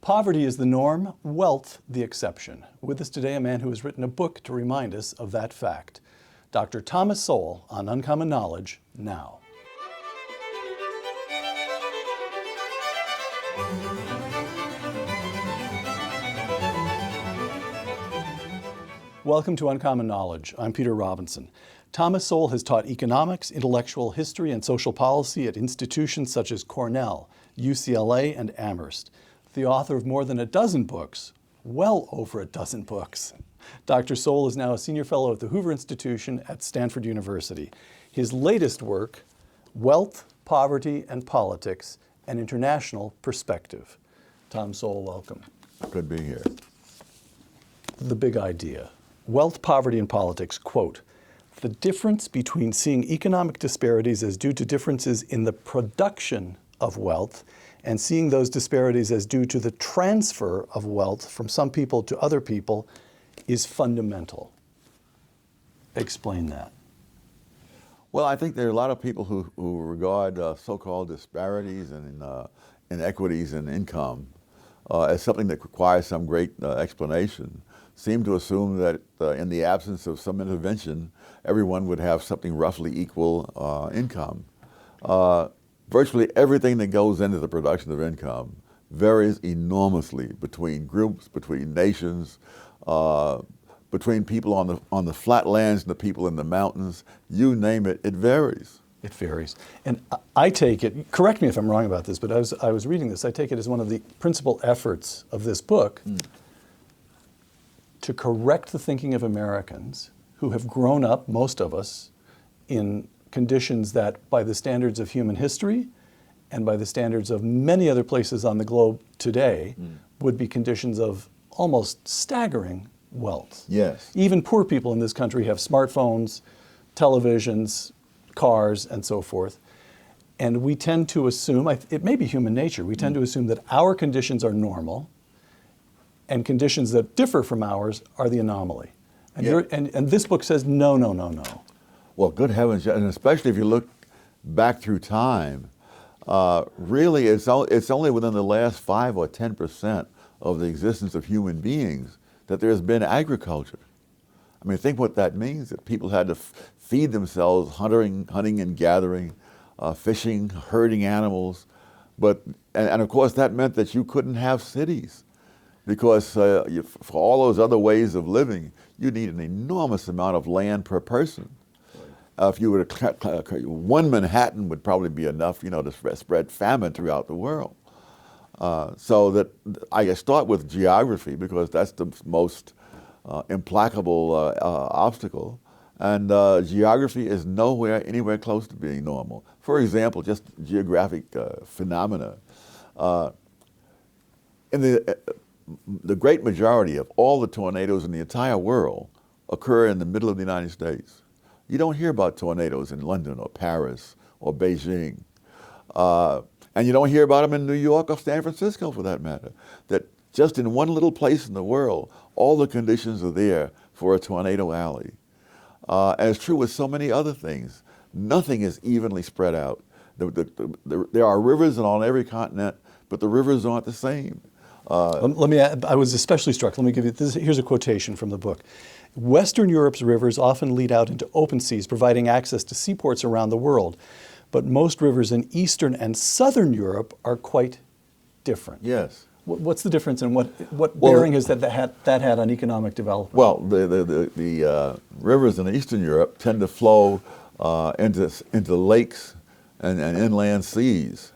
Poverty is the norm, wealth the exception. With us today, a man who has written a book to remind us of that fact. Dr. Thomas Sowell on Uncommon Knowledge now. Welcome to Uncommon Knowledge. I'm Peter Robinson. Thomas Sowell has taught economics, intellectual history, and social policy at institutions such as Cornell, UCLA, and Amherst. The author of more than a dozen books, well over a dozen books. Dr. Sowell is now a senior fellow at the Hoover Institution at Stanford University. His latest work, Wealth, Poverty, and Politics, an International Perspective. Tom Sowell, welcome. Good to be here. The big idea. Wealth, Poverty, and Politics, quote, the difference between seeing economic disparities as due to differences in the production of wealth and seeing those disparities as due to the transfer of wealth from some people to other people is fundamental. Explain that. Well, I think there are a lot of people who regard so-called disparities and inequities in income as something that requires some great explanation, seem to assume that in the absence of some intervention, everyone would have something roughly equal income. Virtually everything that goes into the production of income varies enormously between groups, between nations, between people on the flatlands and the people in the mountains. You name it, it varies. It varies. And I take it, correct me if I'm wrong about this, but I was reading this, I take it as one of the principal efforts of this book to correct the thinking of Americans who have grown up, most of us, in conditions that, by the standards of human history and by the standards of many other places on the globe today, would be conditions of almost staggering wealth. Yes. Even poor people in this country have smartphones, televisions, cars, and so forth. And we tend to assume, it may be human nature, we tend to assume that our conditions are normal and conditions that differ from ours are the anomaly. And, and this book says, no, no, no, no. Well, good heavens, and especially if you look back through time, really it's only within the last 5 or 10% of the existence of human beings that there's been agriculture. I mean, think what that means, that people had to feed themselves hunting and gathering, fishing, herding animals. And of course that meant that you couldn't have cities because for all those other ways of living, you need an enormous amount of land per person. If you were to, one Manhattan would probably be enough, to spread famine throughout the world. So that I start with geography because that's the most implacable obstacle. And geography is anywhere close to being normal. For example, just geographic phenomena. In the great majority of all the tornadoes in the entire world occur in the middle of the United States. You don't hear about tornadoes in London or Paris or Beijing. And you don't hear about them in New York or San Francisco for that matter. That just in one little place in the world, all the conditions are there for a tornado alley. And it's true with so many other things. Nothing is evenly spread out. There are rivers on every continent, but the rivers aren't the same. Let me add, I was especially struck, let me give you this, here's a quotation from the book. Western Europe's rivers often lead out into open seas, providing access to seaports around the world. But most rivers in Eastern and Southern Europe are quite different. Yes. What's the difference and what bearing has that had on economic development? Well, the rivers in Eastern Europe tend to flow into lakes and inland seas.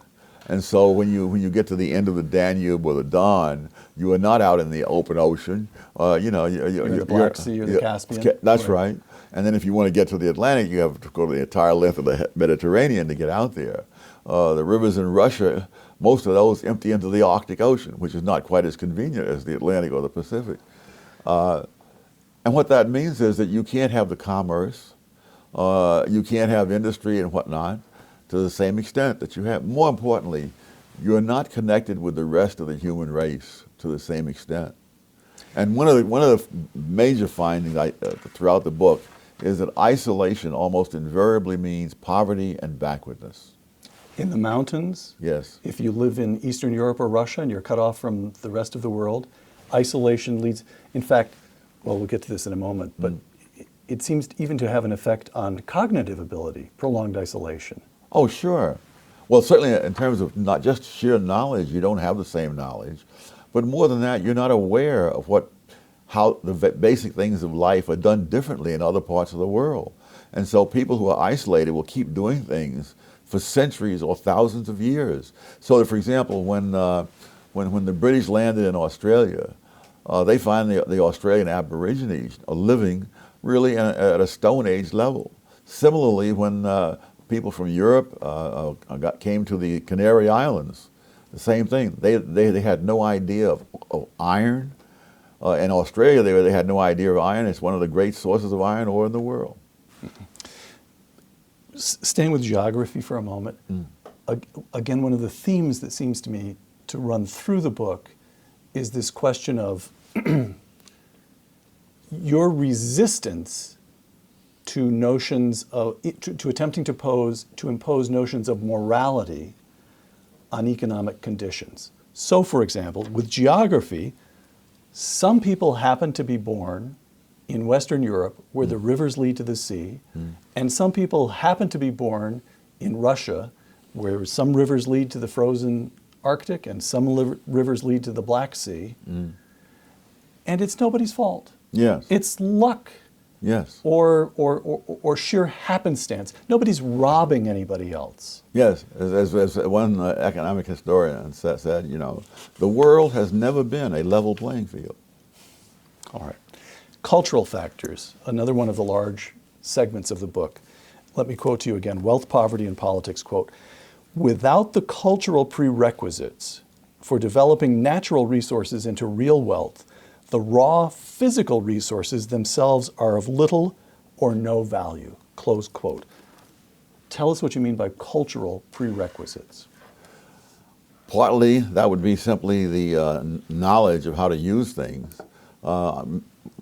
And so when you get to the end of the Danube or the Don, you are not out in the open ocean. You're the Black Sea or the Caspian. That's right. And then if you want to get to the Atlantic, you have to go to the entire length of the Mediterranean to get out there. The rivers in Russia, most of those empty into the Arctic Ocean, which is not quite as convenient as the Atlantic or the Pacific. And what that means is that you can't have the commerce, you can't have industry and whatnot to the same extent that you have. More importantly, you're not connected with the rest of the human race to the same extent. And one of the major findings throughout the book is that isolation almost invariably means poverty and backwardness. In the mountains, Yes. if you live in Eastern Europe or Russia and you're cut off from the rest of the world, isolation leads, in fact, well, we'll get to this in a moment, but it seems even to have an effect on cognitive ability, prolonged isolation. Oh, sure. Well, certainly in terms of not just sheer knowledge, you don't have the same knowledge, but more than that, you're not aware of how the basic things of life are done differently in other parts of the world. And so people who are isolated will keep doing things for centuries or thousands of years. So, for example, when the British landed in Australia, they find the Australian Aborigines are living really at a Stone Age level. Similarly, when people from Europe came to the Canary Islands, the same thing. They had no idea of iron. In Australia, they had no idea of iron. It's one of the great sources of iron ore in the world. Staying with geography for a moment, again, one of the themes that seems to me to run through the book is this question of your resistance to notions of, to attempting to impose notions of morality on economic conditions. So, for example, with geography, some people happen to be born in Western Europe where the rivers lead to the sea, and some people happen to be born in Russia where some rivers lead to the frozen Arctic and some rivers lead to the Black Sea. And it's nobody's fault. Yes. It's luck. Yes. Or sheer happenstance. Nobody's robbing anybody else. Yes, as one economic historian said, you know, the world has never been a level playing field. All right. Cultural factors, another one of the large segments of the book. Let me quote to you again, Wealth, Poverty, and Politics, quote, "Without the cultural prerequisites for developing natural resources into real wealth, the raw physical resources themselves are of little or no value," close quote. Tell us what you mean by cultural prerequisites. Partly, that would be simply the knowledge of how to use things.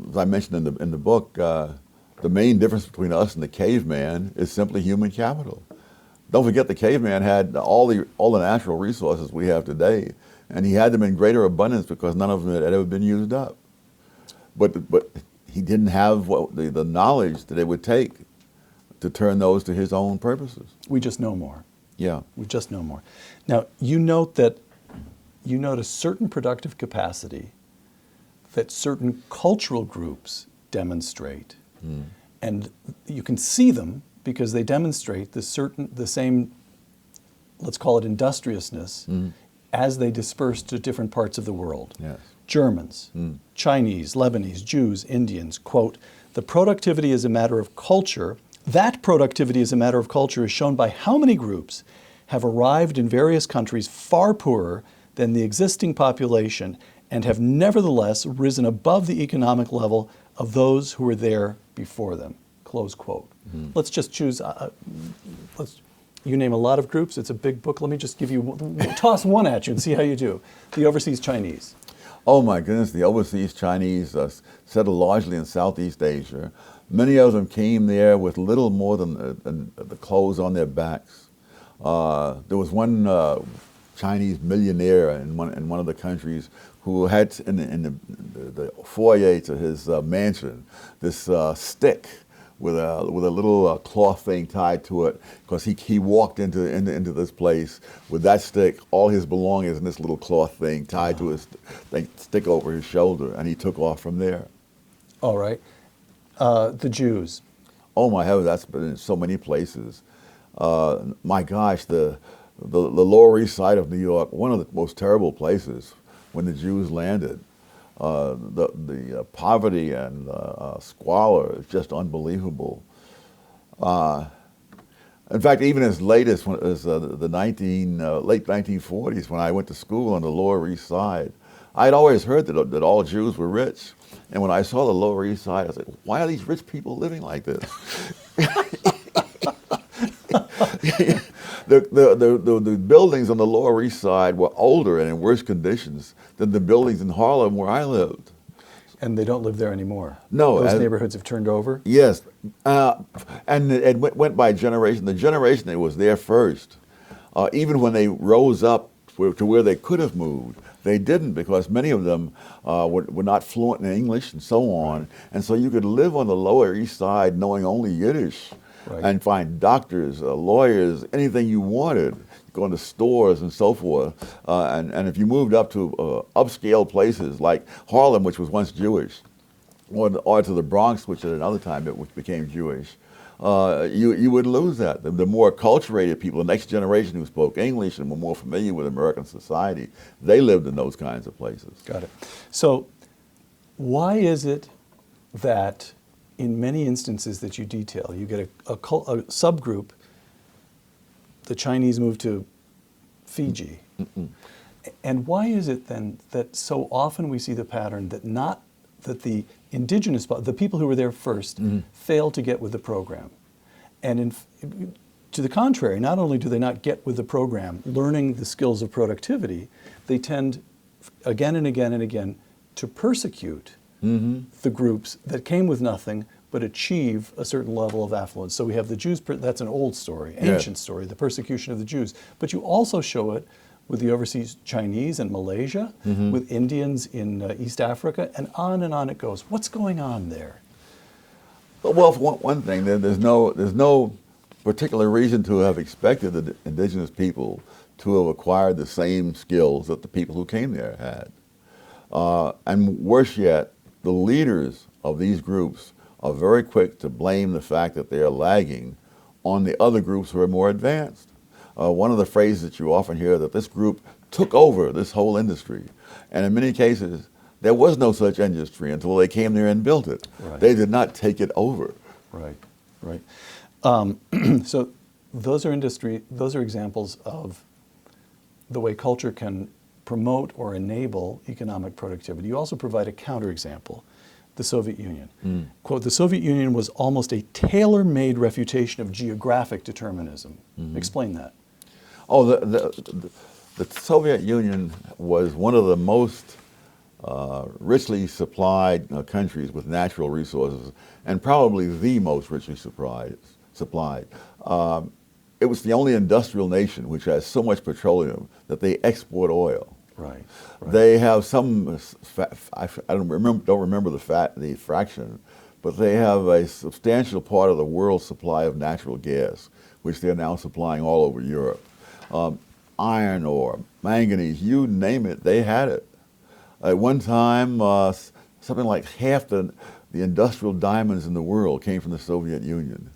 As I mentioned in the book, the main difference between us and the caveman is simply human capital. Don't forget the caveman had all the natural resources we have today, and he had them in greater abundance because none of them had ever been used up. But he didn't have the knowledge that it would take to turn those to his own purposes. We just know more. Yeah. We just know more. Now, you note a certain productive capacity that certain cultural groups demonstrate. And you can see them because they demonstrate the same, let's call it industriousness, as they disperse to different parts of the world. Yes. Germans, Chinese, Lebanese, Jews, Indians, quote, "The productivity is a matter of culture. That productivity is a matter of culture is shown by how many groups have arrived in various countries far poorer than the existing population and have nevertheless risen above the economic level of those who were there before them," close quote. Let's just choose, you name a lot of groups, it's a big book. Let me just toss one at you and see how you do. The overseas Chinese. Oh my goodness, the overseas Chinese settled largely in Southeast Asia. Many of them came there with little more than the clothes on their backs. There was one Chinese millionaire in one of the countries who had in the foyer to his mansion this stick with a little cloth thing tied to it, because he walked into this place with that stick, all his belongings, and this little cloth thing tied to his stick over his shoulder, and he took off from there. All right. The Jews. Oh my heavens, that's been in so many places. My gosh, the Lower East Side of New York, one of the most terrible places when the Jews landed. The poverty and squalor is just unbelievable. In fact, even as late as the late 1940s, when I went to school on the Lower East Side, I'd always heard that all Jews were rich. And when I saw the Lower East Side, I was like, why are these rich people living like this? The buildings on the Lower East Side were older and in worse conditions than the buildings in Harlem where I lived. And they don't live there anymore. No. Those neighborhoods have turned over? Yes. And it went by generation. The generation that was there first even when they rose up to where they could have moved, they didn't, because many of them were not fluent in English and so on. And so you could live on the Lower East Side knowing only Yiddish and find doctors, lawyers, anything you wanted, go into stores and so forth. And if you moved up to upscale places like Harlem, which was once Jewish, or to the Bronx, which at another time which became Jewish, you would lose that. The more acculturated people, the next generation who spoke English and were more familiar with American society, they lived in those kinds of places. Got it. So why is it that in many instances that you detail, you get a subgroup, the Chinese move to Fiji, and why is it then that so often we see the pattern that the indigenous, the people who were there first, fail to get with the program? And to the contrary, not only do they not get with the program, learning the skills of productivity, they tend again and again and again to persecute the groups that came with nothing but achieve a certain level of affluence. So we have the Jews, that's an old story, ancient story, the persecution of the Jews. But you also show it with the overseas Chinese in Malaysia, with Indians in East Africa, and on it goes. What's going on there? Well, for one thing, there's no particular reason to have expected the indigenous people to have acquired the same skills that the people who came there had. And worse yet, the leaders of these groups are very quick to blame the fact that they are lagging on the other groups who are more advanced. One of the phrases that you often hear, that this group took over this whole industry. And in many cases, there was no such industry until they came there and built it. Right. They did not take it over. Right, right. So those are examples of the way culture can promote or enable economic productivity. You also provide a counterexample, the Soviet Union. Quote, the Soviet Union was almost a tailor-made refutation of geographic determinism. Explain that. Oh, the Soviet Union was one of the most richly supplied countries with natural resources, and probably the most richly supplied. It was the only industrial nation which has so much petroleum that they export oil. Right. They have some, I don't remember the fraction, but they have a substantial part of the world's supply of natural gas, which they're now supplying all over Europe. Iron ore, manganese, you name it, they had it. At one time, something like half the industrial diamonds in the world came from the Soviet Union.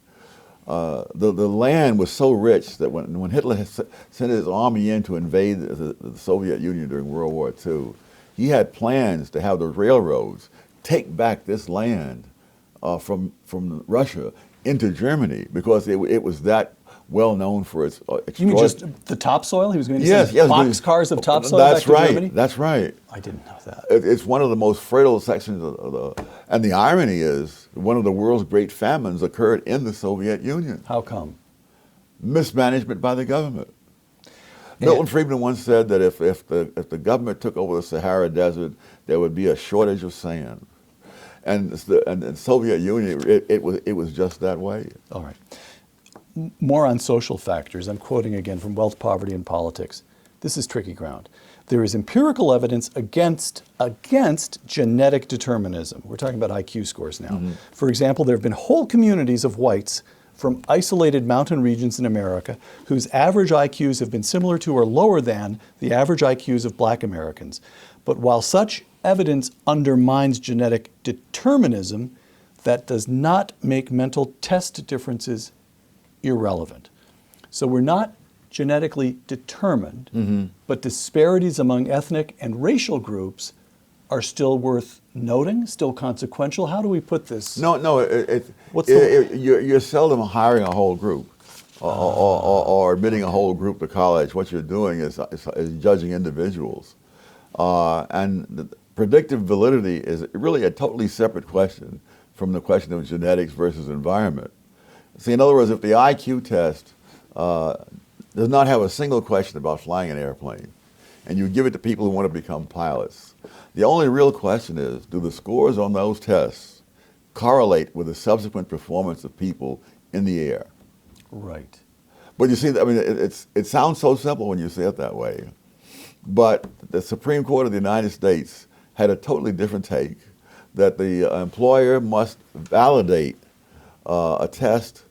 The land was so rich that when Hitler sent his army in to invade the Soviet Union during World War II, he had plans to have the railroads take back this land from Russia into Germany, because it was that well known for its You mean just the topsoil? He was going to send boxcars of topsoil back to Germany? That's right. I didn't know that. It's one of the most fertile sections and the irony is, one of the world's great famines occurred in the Soviet Union. How come? Mismanagement by the government. Milton Friedman once said that if the government took over the Sahara Desert, there would be a shortage of sand. And the Soviet Union, it was just that way. All right. More on social factors. I'm quoting again from Wealth, Poverty, and Politics. This is tricky ground. There is empirical evidence against genetic determinism. We're talking about IQ scores now. For example, there have been whole communities of whites from isolated mountain regions in America whose average IQs have been similar to or lower than the average IQs of black Americans. But while such evidence undermines genetic determinism, that does not make mental test differences irrelevant. So we're not genetically determined, but disparities among ethnic and racial groups are still worth noting, still consequential. How do we put this? No, you're seldom hiring a whole group or admitting a whole group to college. What you're doing is judging individuals. And the predictive validity is really a totally separate question from the question of genetics versus environment. See, in other words, if the IQ test does not have a single question about flying an airplane, and you give it to people who want to become pilots, the only real question is, do the scores on those tests correlate with the subsequent performance of people in the air? Right. But you see, I mean, it sounds so simple when you say it that way. But the Supreme Court of the United States had a totally different take, that the employer must validate a test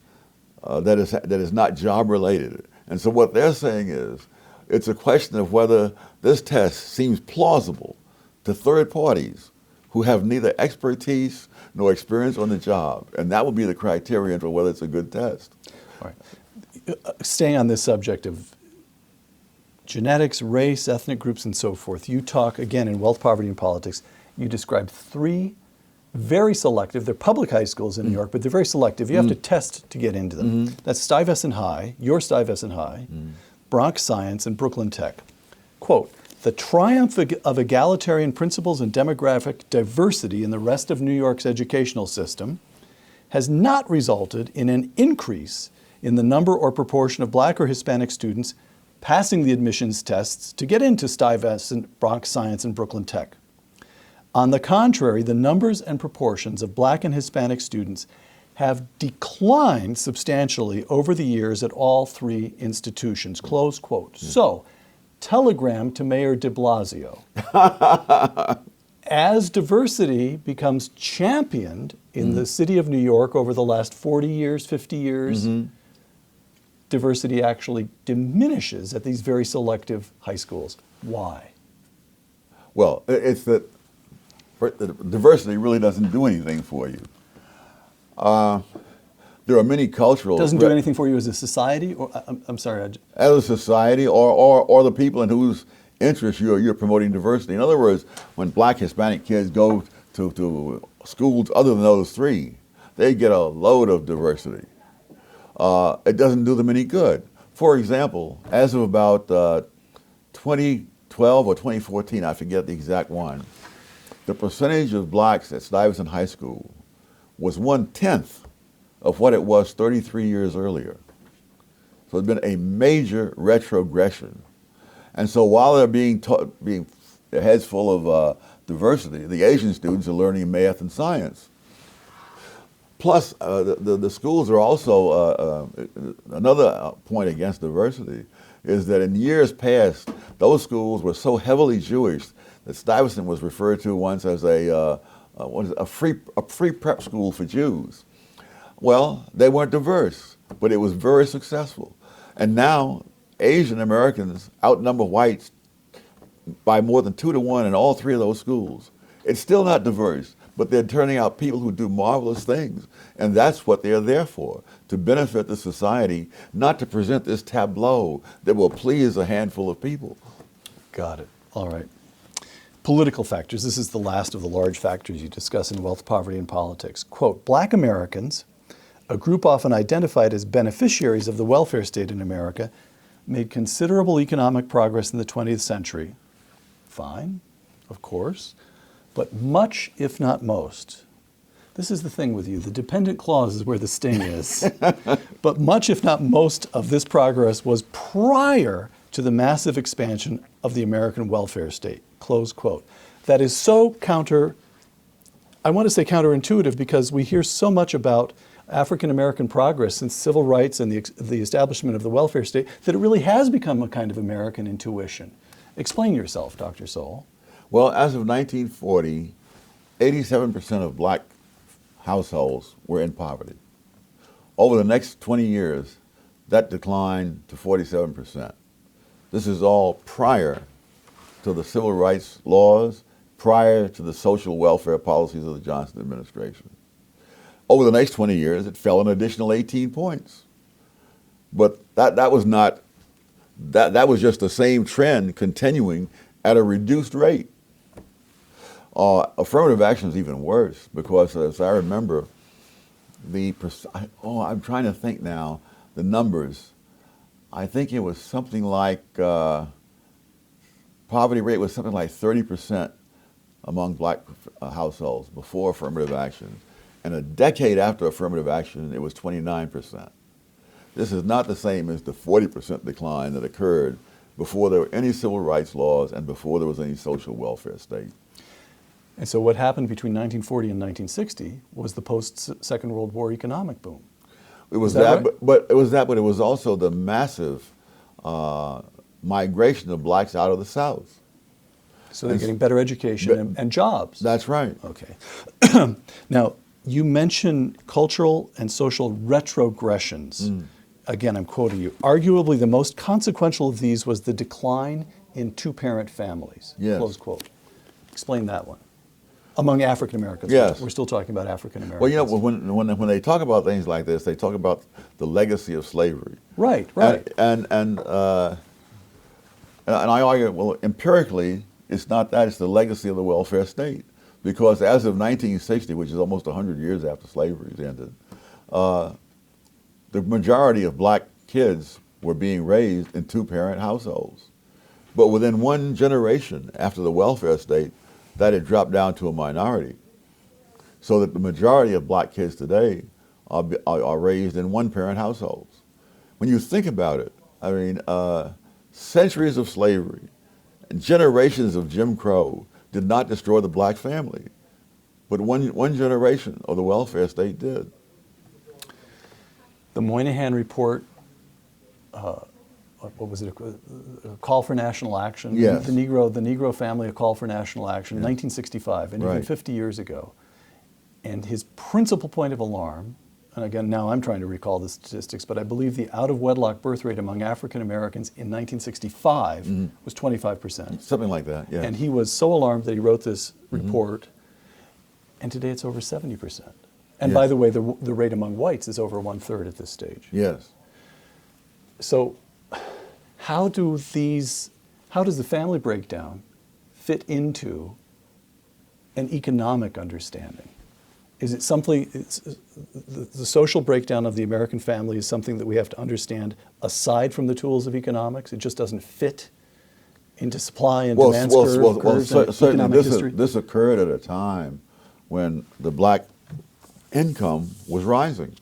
that is not job related. And so what they're saying is, it's a question of whether this test seems plausible to third parties who have neither expertise nor experience on the job. And that would be the criterion for whether it's a good test. All right. Staying on this subject of genetics, race, ethnic groups, and so forth, you talk, again, in Wealth, Poverty, and Politics, you describe three very selective, they're public high schools in New York, but they're very selective. You have to test to get into them. That's Stuyvesant High, your Stuyvesant High, Bronx Science, and Brooklyn Tech. Quote, "The triumph of egalitarian principles and demographic diversity in the rest of New York's educational system has not resulted in an increase in the number or proportion of Black or Hispanic students passing the admissions tests to get into Stuyvesant, Bronx Science, and Brooklyn Tech. On the contrary, the numbers and proportions of Black and Hispanic students have declined substantially over the years at all three institutions," close quote. So, telegram to Mayor de Blasio. As diversity becomes championed in the city of New York over the last 40 years, 50 years, diversity actually diminishes at these very selective high schools. Why? Well, it's that diversity really doesn't do anything for you. There are many cultural... Doesn't do anything for you as a society? Or I'm sorry. As a society, or the people in whose interests you're promoting diversity. In other words, when Black, Hispanic kids go to schools other than those three, they get a load of diversity. It doesn't do them any good. For example, as of about 2012 or 2014, I forget the exact one, the percentage of Blacks at Stuyvesant High School was 1/10 of what it was 33 years earlier. So it's been a major retrogression. And so while they're being their heads full of diversity, the Asian students are learning math and science. Plus, the schools are also, another point against diversity is that in years past, those schools were so heavily Jewish that Stuyvesant was referred to once as a free prep school for Jews. Well, they weren't diverse, but it was very successful. And now Asian Americans outnumber whites by more than 2 to 1 in all three of those schools. It's still not diverse, but they're turning out people who do marvelous things. And that's what they're there for, to benefit the society, not to present this tableau that will please a handful of people. Got it. All right. Political factors. This is the last of the large factors you discuss in Wealth, Poverty, and Politics. Quote, "Black Americans, a group often identified as beneficiaries of the welfare state in America, made considerable economic progress in the 20th century." Fine, of course, but much, if not most, this is the thing with you, the dependent clause is where the sting is, but much, if not most, of this progress was prior to the massive expansion of the American welfare state, close quote. That is so I want to say counterintuitive, because we hear so much about African American progress since civil rights and the establishment of the welfare state that it really has become a kind of American intuition. Explain yourself, Dr. Sowell. Well, as of 1940, 87% of Black households were in poverty. Over the next 20 years, that declined to 47%. This is all prior to the civil rights laws, prior to the social welfare policies of the Johnson administration. Over the next 20 years, it fell an additional 18 points. But that was not, that was just the same trend continuing at a reduced rate. Affirmative action is even worse, because as I remember, I'm trying to think now, the numbers. I think it was something like, poverty rate was something like 30% among Black households before affirmative action. And a decade after affirmative action, it was 29%. This is not the same as the 40% decline that occurred before there were any civil rights laws and before there was any social welfare state. And so what happened between 1940 and 1960 was the post-Second World War economic boom. It was that that, right? but it was that, but it was also the massive migration of blacks out of the South. So they're getting better education and jobs. That's right. Okay. Now, you mention cultural and social retrogressions. Again, I'm quoting you. Arguably the most consequential of these was the decline in two-parent families. Yes. Close quote. Explain that one. Among African Americans. Yes. We're still talking about African Americans. Well, you know, when they talk about things like this, they talk about the legacy of slavery. Right, right. And I argue, well, empirically, it's not that, it's the legacy of the welfare state. Because as of 1960, which is almost 100 years after slavery ended, the majority of black kids were being raised in two-parent households. But within one generation after the welfare state, that had dropped down to a minority. So that the majority of black kids today are raised in one-parent households. When you think about it, I mean, centuries of slavery and generations of Jim Crow did not destroy the black family, but one generation of the welfare state did. The Moynihan Report, what was it? A call for national action. Yes. The Negro family, a call for national action, 1965, and even Right. 50 years ago. And his principal point of alarm, and again, now I'm trying to recall the statistics, but I believe the out-of-wedlock birth rate among African Americans in 1965 was 25%. Something like that, yeah. And he was so alarmed that he wrote this report, and today it's over 70%. And by Yes. the way, the rate among whites is over 1/3 at this stage. Yes. So how does the family breakdown fit into an economic understanding? Is it something, the social breakdown of the American family is something that we have to understand aside from the tools of economics? It just doesn't fit into supply and demand curves and certainly economic history? this occurred at a time when the black income was rising.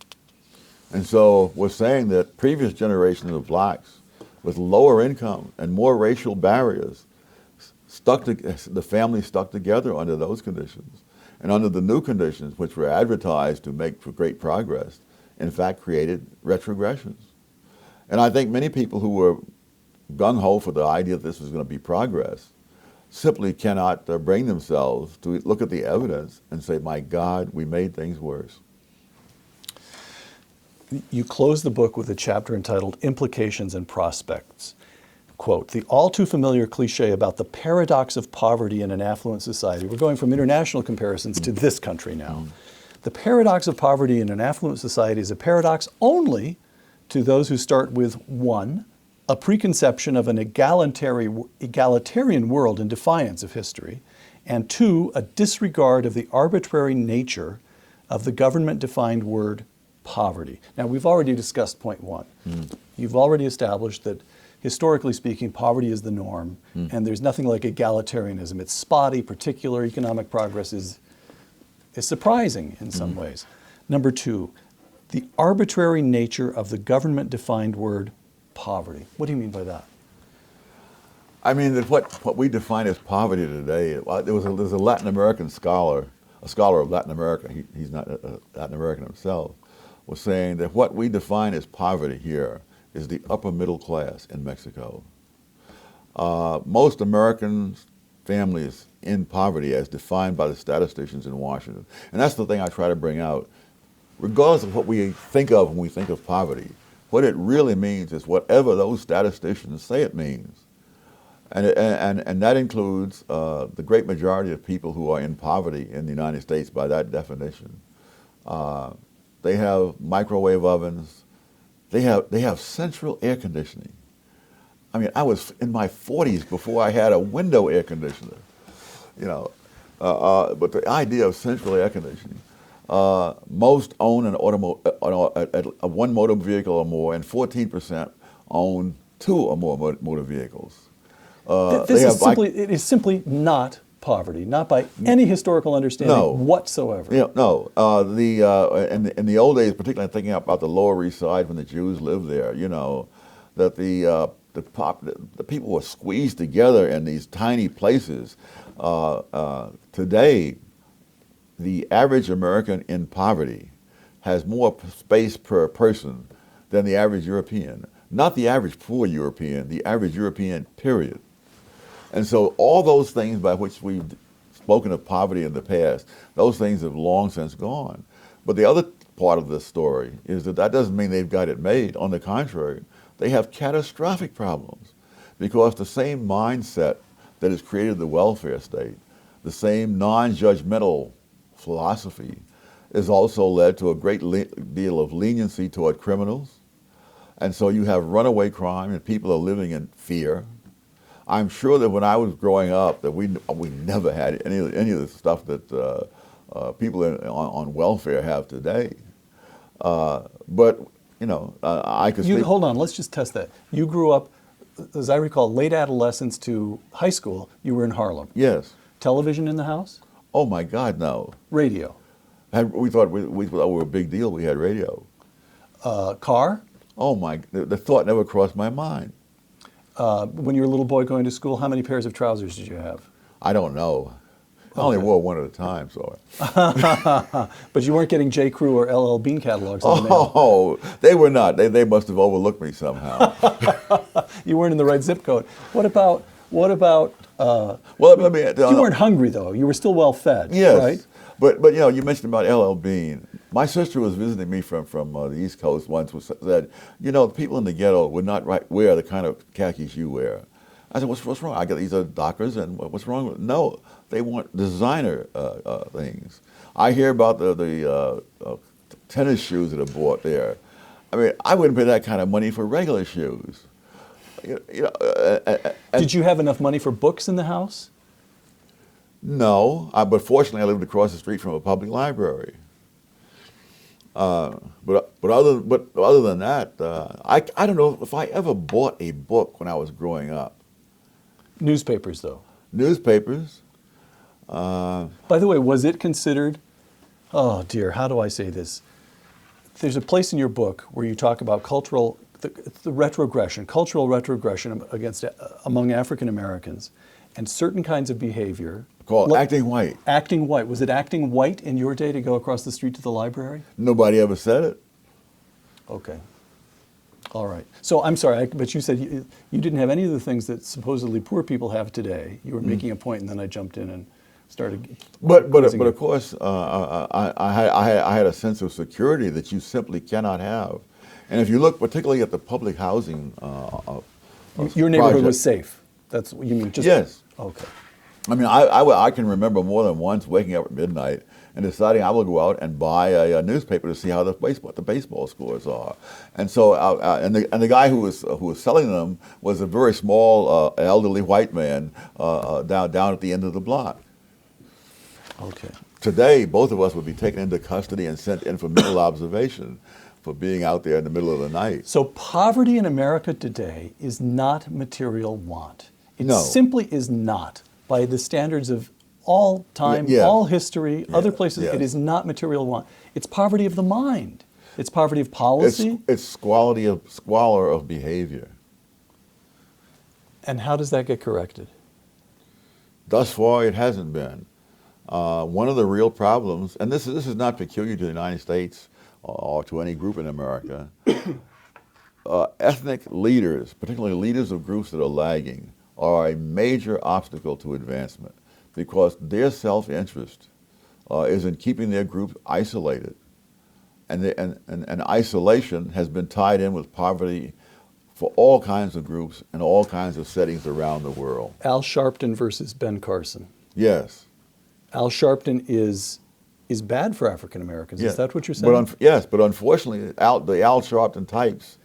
And so we're saying that previous generations of blacks with lower income and more racial barriers the family stuck together under those conditions. And under the new conditions, which were advertised to make for great progress, in fact created retrogressions. And I think many people who were gung-ho for the idea that this was going to be progress simply cannot bring themselves to look at the evidence and say, my God, we made things worse. You close the book with a chapter entitled Implications and Prospects. Quote, the all too familiar cliche about the paradox of poverty in an affluent society. We're going from international comparisons to this country now. The paradox of poverty in an affluent society is a paradox only to those who start with 1, a preconception of an egalitarian world in defiance of history, and 2, a disregard of the arbitrary nature of the government-defined word poverty. Now, we've already discussed point 1. You've already established that historically speaking, poverty is the norm, and there's nothing like egalitarianism. It's spotty, particular. Economic progress is surprising in some ways. Number 2, the arbitrary nature of the government-defined word poverty. What do you mean by that? I mean that what we define as poverty today, there's a Latin American scholar, a scholar of Latin America, he's not Latin American himself, was saying that what we define as poverty here is the upper middle class in Mexico. Most American families in poverty as defined by the statisticians in Washington. And that's the thing I try to bring out. Regardless of what we think of when we think of poverty, what it really means is whatever those statisticians say it means. And that includes the great majority of people who are in poverty in the United States by that definition. They have microwave ovens. They have central air conditioning. I mean, I was in my 40s before I had a window air conditioner, you know. But the idea of central air conditioning. Most own one motor vehicle or more, and 14% own 2 or more motor vehicles. It is simply not poverty, not by any historical understanding whatsoever. Yeah, no. In the old days, particularly thinking about the Lower East Side when the Jews lived there, you know, that the people were squeezed together in these tiny places. Today, the average American in poverty has more space per person than the average European. Not the average poor European, the average European, period. And so all those things by which we've spoken of poverty in the past, those things have long since gone. But the other part of this story is that that doesn't mean they've got it made. On the contrary, they have catastrophic problems because the same mindset that has created the welfare state, the same non-judgmental philosophy, has also led to a great deal of leniency toward criminals. And so you have runaway crime and people are living in fear. I'm sure that when I was growing up that we never had any of the stuff that people on welfare have today. But, you know, I could speak. Hold on, let's just test that. You grew up, as I recall, late adolescence to high school, you were in Harlem. Yes. Television in the house? Oh my God, no. Radio? We thought we were a big deal. We had radio. Car? Oh my, the thought never crossed my mind. When you were a little boy going to school, how many pairs of trousers did you have? I don't know. I only wore one at a time, so. But you weren't getting J. Crew or LL Bean catalogs in the mail. Oh, they were not. They must have overlooked me somehow. You weren't in the right zip code. What about? Well, let me. You weren't hungry though. You were still well fed. Yes. Right. But you know, you mentioned about LL Bean. My sister was visiting me from the East Coast once. Said, you know, the people in the ghetto would not wear the kind of khakis you wear. I said, what's wrong? I got these are Dockers, and what's wrong with? No, they want designer things. I hear about the tennis shoes that are bought there. I mean, I wouldn't pay that kind of money for regular shoes. Did you have enough money for books in the house? No, but fortunately, I lived across the street from a public library. But other than that, I don't know if I ever bought a book when I was growing up. Newspapers, though. Newspapers. By the way, was it considered? Oh dear, how do I say this? There's a place in your book where you talk about cultural retrogression against among African Americans, and certain kinds of behavior. Called acting white. Acting white. Was it acting white in your day to go across the street to the library? Nobody ever said it. Okay. All right. So I'm sorry, but you said you didn't have any of the things that supposedly poor people have today. You were making a point, and then I jumped in and started. But of course, I had a sense of security that you simply cannot have. And if you look particularly at the public housing, your neighborhood was safe. That's what you mean? Just, yes. Okay. I mean, I can remember more than once waking up at midnight and deciding I will go out and buy a newspaper to see how the baseball scores are. And so, and the guy who was selling them was a very small, elderly white man down at the end of the block. Okay. Today, both of us would be taken into custody and sent in for mental observation for being out there in the middle of the night. So poverty in America today is not material want. It No. simply is not, by the standards of all time, Yeah. all history, other places. Yeah. It is not material want. It's poverty of the mind. It's poverty of policy. It's squalor of behavior. And how does that get corrected? Thus far, it hasn't been. One of the real problems, and this is not peculiar to the United States or to any group in America, ethnic leaders, particularly leaders of groups that are lagging, are a major obstacle to advancement because their self-interest is in keeping their group isolated. And isolation has been tied in with poverty for all kinds of groups and all kinds of settings around the world. Al Sharpton versus Ben Carson. Yes. Al Sharpton is bad for African Americans. Yeah. Is that what you're saying? But unfortunately, the Al Sharpton types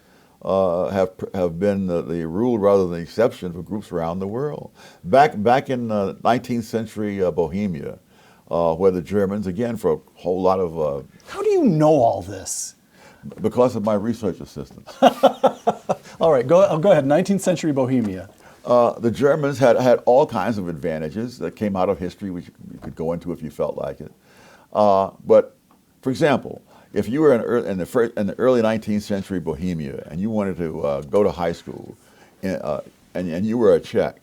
have been the rule rather than the exception for groups around the world. Back in 19th century Bohemia, where the Germans, again, for a whole lot of... How do you know all this? Because of my research assistants. All right, go ahead. 19th century Bohemia. The Germans had all kinds of advantages that came out of history, which you could go into if you felt like it. But, for example, if you were in the early 19th century Bohemia and you wanted to go to high school and you were a Czech,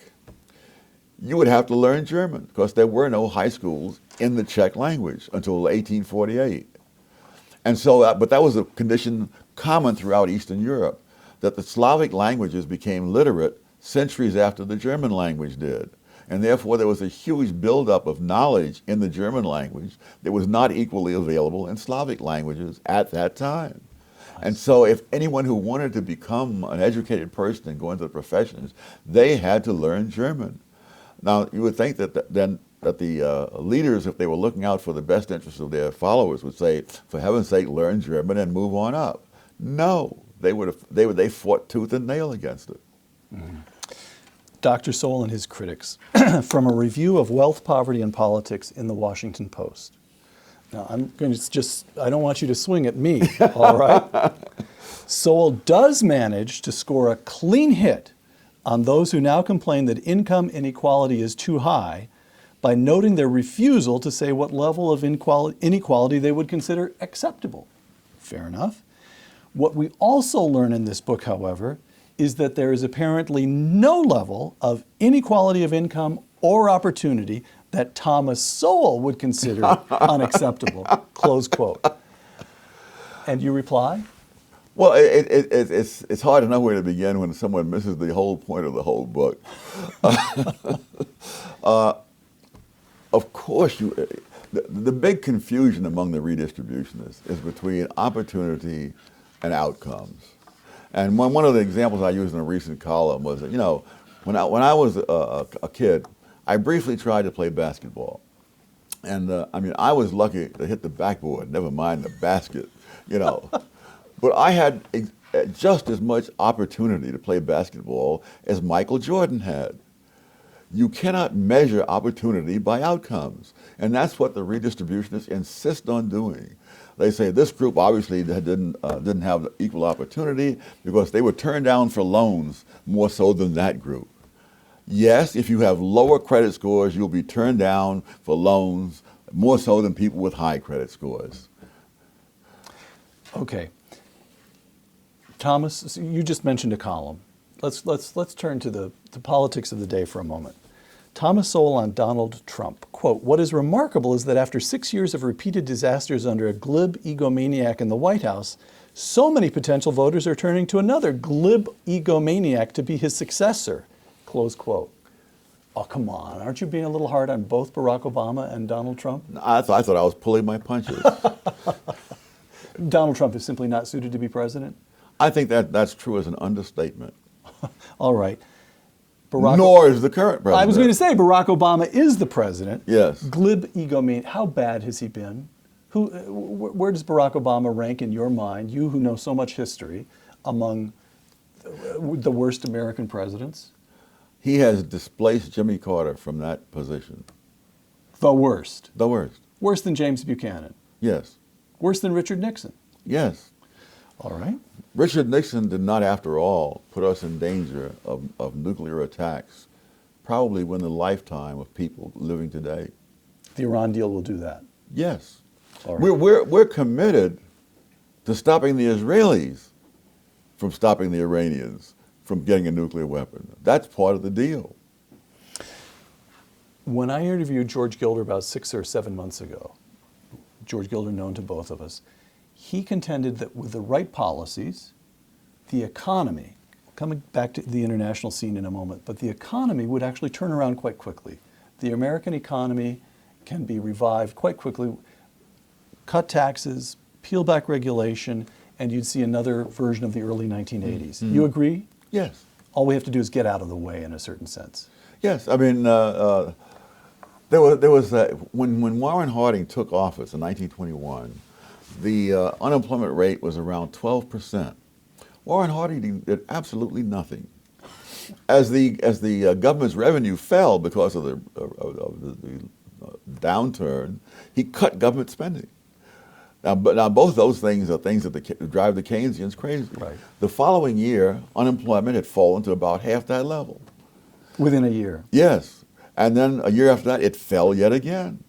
you would have to learn German because there were no high schools in the Czech language until 1848. And so, but that was a condition common throughout Eastern Europe, that the Slavic languages became literate centuries after the German language did. And therefore, there was a huge buildup of knowledge in the German language that was not equally available in Slavic languages at that time. And so if anyone who wanted to become an educated person and go into the professions, they had to learn German. Now, you would think that the leaders, if they were looking out for the best interests of their followers, would say, for heaven's sake, learn German and move on up. No, they fought tooth and nail against it. Mm-hmm. Dr. Sowell and his critics, from a review of wealth, poverty, and politics in the Washington Post. Now, I'm going to I don't want you to swing at me, all right? Sowell does manage to score a clean hit on those who now complain that income inequality is too high by noting their refusal to say what level of inequality they would consider acceptable. Fair enough. What we also learn in this book, however, is that there is apparently no level of inequality of income or opportunity that Thomas Sowell would consider unacceptable, close quote. And you reply? Well, it's hard to know where to begin when someone misses the whole point of the whole book. Of course, the big confusion among the redistributionists is between opportunity and outcomes. And one of the examples I used in a recent column was that, when I was a kid, I briefly tried to play basketball. And I was lucky to hit the backboard, never mind the basket, But I had just as much opportunity to play basketball as Michael Jordan had. You cannot measure opportunity by outcomes. And that's what the redistributionists insist on doing. They say this group obviously didn't have equal opportunity because they were turned down for loans more so than that group. Yes, if you have lower credit scores, you'll be turned down for loans more so than people with high credit scores. Okay. Thomas, you just mentioned a column. Let's turn to the politics of the day for a moment. Thomas Sowell on Donald Trump. Quote, "What is remarkable is that after 6 years of repeated disasters under a glib egomaniac in the White House, so many potential voters are turning to another glib egomaniac to be his successor." Close quote. Oh, come on. Aren't you being a little hard on both Barack Obama and Donald Trump? I thought I was pulling my punches. Donald Trump is simply not suited to be president? I think that's true as an understatement. All right. Nor is the current president. I was going to say Barack Obama is the president. Yes. Glib egomaniac. How bad has he been? Where does Barack Obama rank in your mind, you who know so much history, among the worst American presidents? He has displaced Jimmy Carter from that position. The worst. The worst. Worse than James Buchanan. Yes. Worse than Richard Nixon. Yes. All right. Richard Nixon did not, after all, put us in danger of nuclear attacks, probably within the lifetime of people living today. The Iran deal will do that. Yes. All right. We're committed to stopping the Israelis from stopping the Iranians from getting a nuclear weapon. That's part of the deal. When I interviewed George Gilder about 6 or 7 months ago, George Gilder known to both of us, he contended that with the right policies, the economy, coming back to the international scene in a moment, but the economy would actually turn around quite quickly. The American economy can be revived quite quickly. Cut taxes, peel back regulation, and you'd see another version of the early 1980s. You agree? Yes. All we have to do is get out of the way in a certain sense. Yes. I mean, there was when Warren Harding took office in 1921, the unemployment rate was around 12%. Warren Harding did absolutely nothing. As the government's revenue fell because of the downturn, he cut government spending. Now both those things are things that drive the Keynesians crazy. Right. The following year, unemployment had fallen to about half that level. Within a year. Yes. And then a year after that, it fell yet again.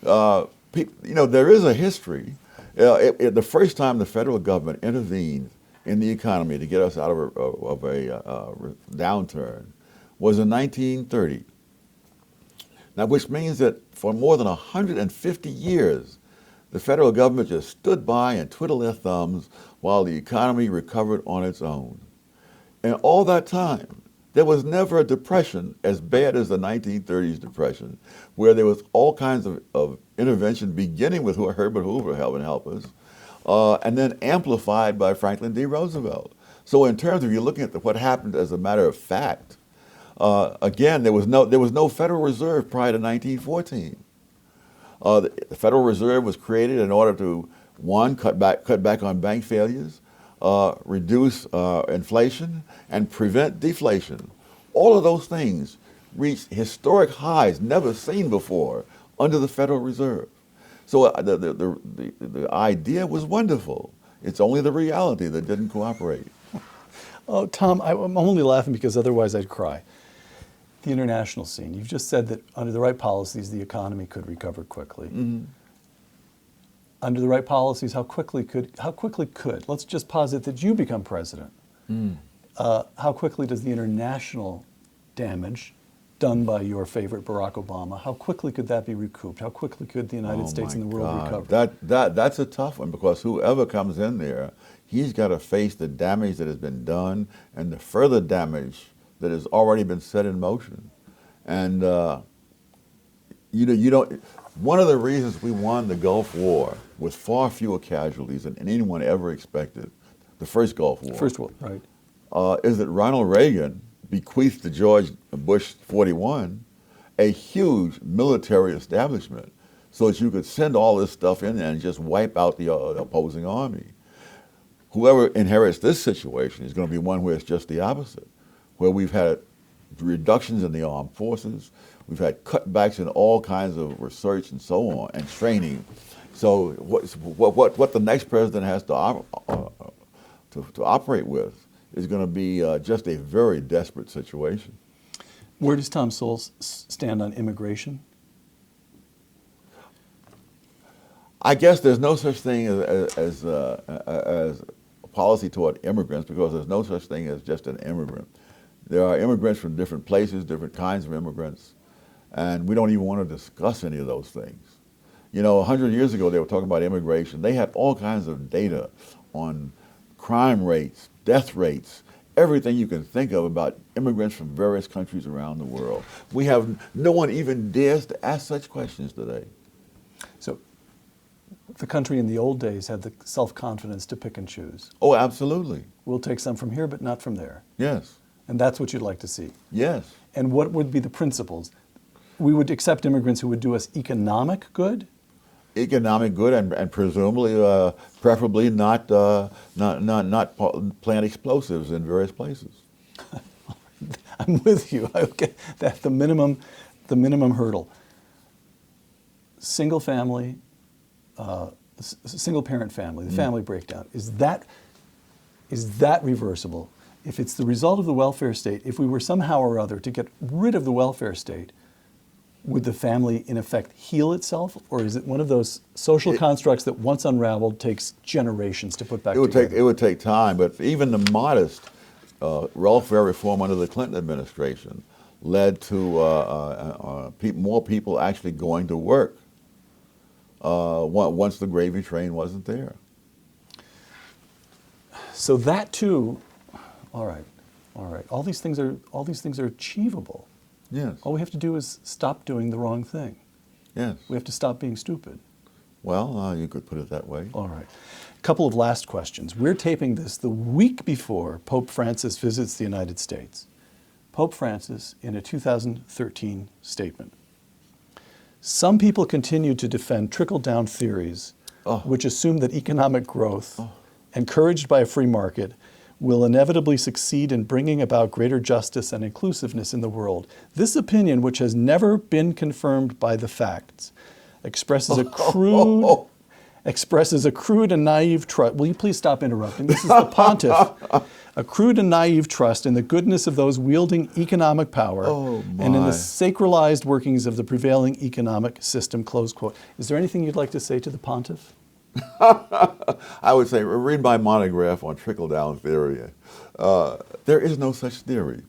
There is a history. The first time the federal government intervened in the economy to get us out of a downturn was in 1930. Now, which means that for more than 150 years, The federal government just stood by and twiddled their thumbs while the economy recovered on its own. And all that time, there was never a depression as bad as the 1930s depression, where there was all kinds of intervention beginning with Herbert Hoover help us, and then amplified by Franklin D. Roosevelt. So in terms of you looking at what happened as a matter of fact, again, there was no Federal Reserve prior to 1914. The Federal Reserve was created in order to, one, cut back on bank failures, reduce inflation, and prevent deflation. All of those things reached historic highs never seen before under the Federal Reserve. So the idea was wonderful. It's only the reality that didn't cooperate. Oh, Tom, I'm only laughing because otherwise I'd cry. The international scene. You've just said that under the right policies, the economy could recover quickly. Mm-hmm. Under the right policies, how quickly could, let's just posit that you become president. How quickly does the international damage done by your favorite Barack Obama, how quickly could that be recouped? How quickly could the United States and the world recover? That's a tough one, because whoever comes in there, he's got to face the damage that has been done and the further damage that has already been set in motion. And one of the reasons we won the Gulf War with far fewer casualties than anyone ever expected, the first Gulf War. First War, right. Is that Ronald Reagan bequeathed to George Bush 41 a huge military establishment so that you could send all this stuff in there and just wipe out the opposing army. Whoever inherits this situation is going to be one where it's just the opposite, where we've had reductions in the armed forces, we've had cutbacks in all kinds of research and so on, and training. So what the next president has to operate with is going to be just a very desperate situation. Where does Tom Sowell stand on immigration? I guess there's no such thing as a policy toward immigrants, because there's no such thing as just an immigrant. There are immigrants from different places, different kinds of immigrants, and we don't even want to discuss any of those things. You know, 100 years ago, they were talking about immigration. They had all kinds of data on crime rates, death rates, everything you can think of about immigrants from various countries around the world. No one even dares to ask such questions today. So the country in the old days had the self-confidence to pick and choose. Oh, absolutely. We'll take some from here, but not from there. Yes. And that's what you'd like to see. Yes. And what would be the principles? We would accept immigrants who would do us economic good? Economic good, and presumably, preferably not plant explosives in various places. I'm with you. Okay, that's the minimum hurdle. Single family, single parent family, the family breakdown, is that reversible? If it's the result of the welfare state, if we were somehow or other to get rid of the welfare state, would the family, in effect, heal itself? Or is it one of those social constructs that once unraveled takes generations to put back together? It would take time, but even the modest welfare reform under the Clinton administration led to more people actually going to work once the gravy train wasn't there. So that too, all right. All these things are achievable. Yes. All we have to do is stop doing the wrong thing. Yes. We have to stop being stupid. Well, you could put it that way. All right. A couple of last questions. We're taping this the week before Pope Francis visits the United States. Pope Francis, in a 2013 statement, some people continue to defend trickle-down theories, which assume that economic growth, encouraged by a free market, will inevitably succeed in bringing about greater justice and inclusiveness in the world. This opinion, which has never been confirmed by the facts, expresses a crude and naive trust. Will you please stop interrupting? This is the pontiff. A crude and naive trust in the goodness of those wielding economic power and in the sacralized workings of the prevailing economic system, close quote. Is there anything you'd like to say to the pontiff? I would say read my monograph on trickle-down theory. There is no such theory.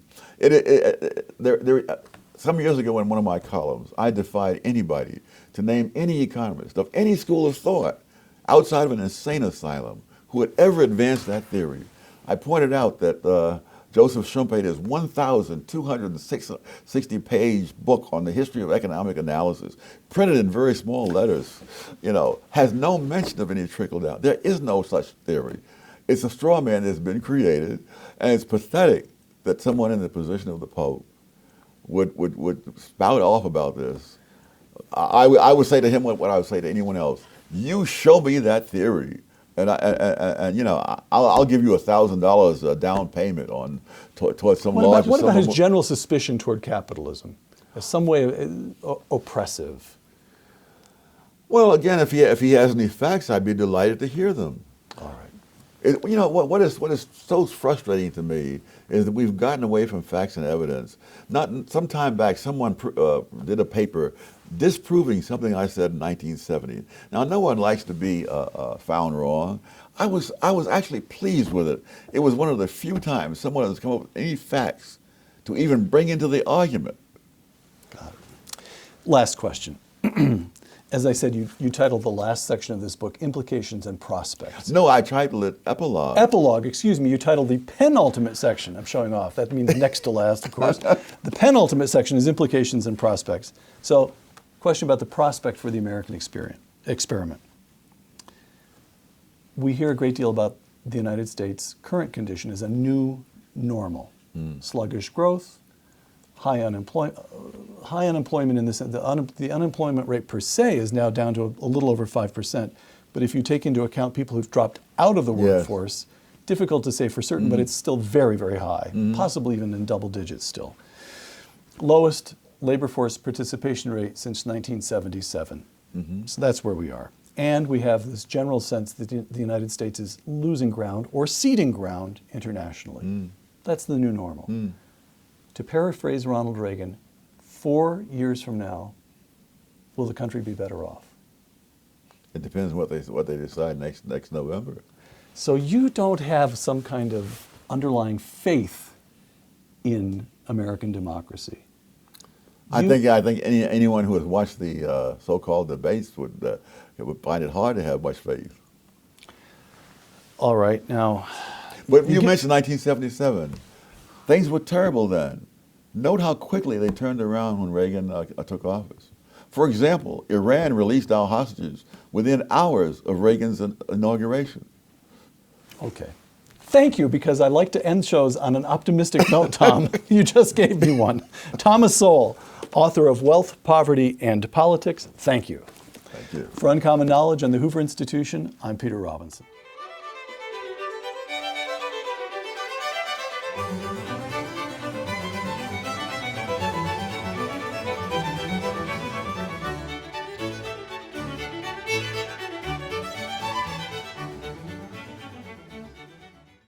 Some years ago in one of my columns, I defied anybody to name any economist of any school of thought outside of an insane asylum who had ever advanced that theory. I pointed out that Joseph Schumpeter's 1,260-page book on the history of economic analysis, printed in very small letters, has no mention of any trickle-down. There is no such theory. It's a straw man that's been created, and it's pathetic that someone in the position of the Pope would spout off about this. I would say to him what I would say to anyone else: you show me that theory, and I'll give you $1,000 down payment towards some larger. What about his general suspicion toward capitalism as some way oppressive? Well, again, if he has any facts, I'd be delighted to hear them. All right. What is so frustrating to me is that we've gotten away from facts and evidence. Some time back, someone did a paper disproving something I said in 1970. Now, no one likes to be found wrong. I was actually pleased with it. It was one of the few times someone has come up with any facts to even bring into the argument. Got it. Last question. As I said, you titled the last section of this book, Implications and Prospects. No, I titled it Epilogue. Epilogue, excuse me. You titled the penultimate section. I'm showing off. That means next to last, of course. The penultimate section is Implications and Prospects. So, question about the prospect for the American experiment. We hear a great deal about the United States' current condition as a new normal. Sluggish growth, high unemployment in this. The unemployment rate per se is now down to a little over 5%. But if you take into account people who've dropped out of the workforce, difficult to say for certain, but it's still very, very high, possibly even in double digits still. Lowest labor force participation rate since 1977. So that's where we are. And we have this general sense that the United States is losing ground or ceding ground internationally. That's the new normal. To paraphrase Ronald Reagan, 4 years from now, will the country be better off? It depends what they decide next November. So you don't have some kind of underlying faith in American democracy. I think anyone who has watched the so-called debates would find it hard to have much faith. All right, now. But you mentioned 1977. Things were terrible then. Note how quickly they turned around when Reagan took office. For example, Iran released our hostages within hours of Reagan's inauguration. Okay. Thank you, because I like to end shows on an optimistic note, Tom. You just gave me one. Thomas Sowell, author of Wealth, Poverty, and Politics. Thank you. Thank you. For Uncommon Knowledge and the Hoover Institution, I'm Peter Robinson.